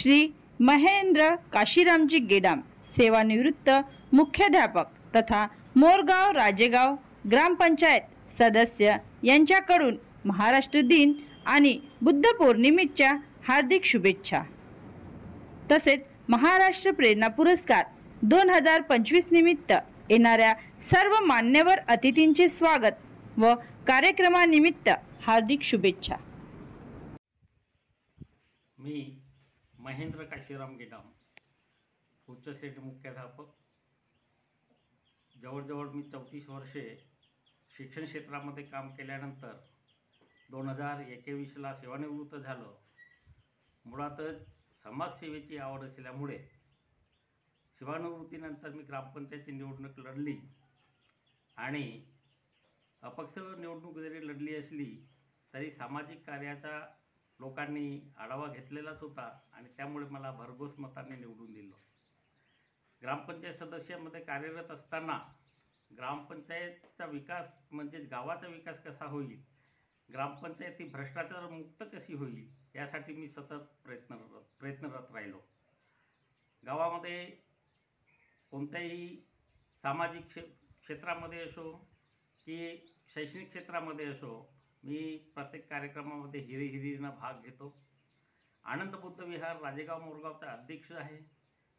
श्री महेंद्र काशीरामजी गेडाम, सेवानिवृत्त मुख्याध्यापक तथा मोरगाव राजेगाव ग्रामपंचायत सदस्य यांच्याकडून महाराष्ट्र दिन आणि बुद्ध पौर्णिमेच्या हार्दिक शुभेच्छा। तसेच महाराष्ट्र प्रेरणा पुरस्कार 2025 निमित्त येणाऱ्या सर्व मान्यवर अतिथींचे स्वागत व कार्यक्रमानिमित्त हार्दिक शुभेच्छा। मी महेंद्र काशीराम गेडाम, उच्च श्रेणी मुख्याध्यापक। जवळजवळ मी 34 वर्षे शिक्षण क्षेत्रामध्ये काम केल्यानंतर 2021ला सेवानिवृत्त झालो। मुळातच समाजसेवेची आवड असल्यामुळे सेवानिवृत्तीनंतर मी ग्रामपंचायतची निवडणूक लढली आणि अपक्ष निवडणूक जरी लढली असली तरी सामाजिक कार्याचा लोकांनी आढावा घेतलेलाच होता आणि त्यामुळे मला भरघोस मतांनी निवडून दिलं। ग्रामपंचायत सदस्यामध्ये कार्यरत असताना ग्रामपंचायतचा विकास म्हणजे गावाचा विकास कसा होईल, ग्रामपंचायत ही भ्रष्टाचार मुक्त कशी होईल यासाठी मी सतत प्रयत्नरत राहिलो। गावामध्ये कोणत्याही सामाजिक क्षेत्रामध्ये असो की शैक्षणिक क्षेत्रामध्ये असो, मी प्रत्येक कार्यक्रमामध्ये हिरिहिरीनं भाग घेतो। आनंद बुद्ध विहार राजेगाव मोरगावचा अध्यक्ष आहे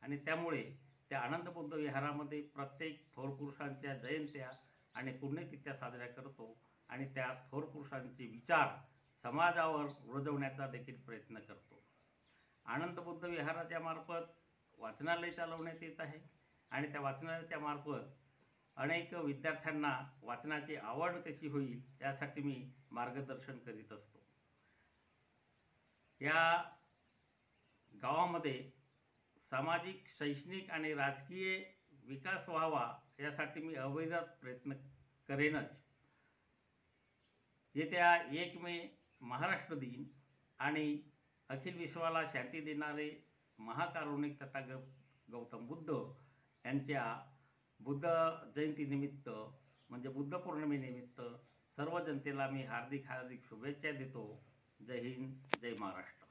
आणि त्यामुळे त्या आनंद बुद्ध विहारामध्ये प्रत्येक थोर पुरुषांच्या जयंत्या आणि पुण्यतिथ्या साजऱ्या करतो आणि त्या थोर पुरुषांचे विचार समाजावर रुजवण्याचा देखील प्रयत्न करतो। आनंद बुद्ध विहाराच्या मार्फत वाचनालय चालवण्यात येत आहे आणि त्या वाचनालयाच्या मार्फत अनेक विद्यार्थ्यांना वाचनाची आवड कशी होईल यासाठी मी मार्गदर्शन करीत असतो। या गावामध्ये सामाजिक, शैक्षणिक आणि राजकीय विकास व्हावा यासाठी मी अविरत प्रयत्न करेनच। येत्या 1 मे महाराष्ट्र दिन आणि अखिल विश्वाला शांती देणारे महाकारुणिक तथागत गौतम बुद्ध यांच्या बुद्ध जयंतीनिमित्त म्हणजे बुद्ध पौर्णिमेनिमित्त सर्व जनतेला मी हार्दिक शुभेच्छा देतो। जय हिंद, जय महाराष्ट्र।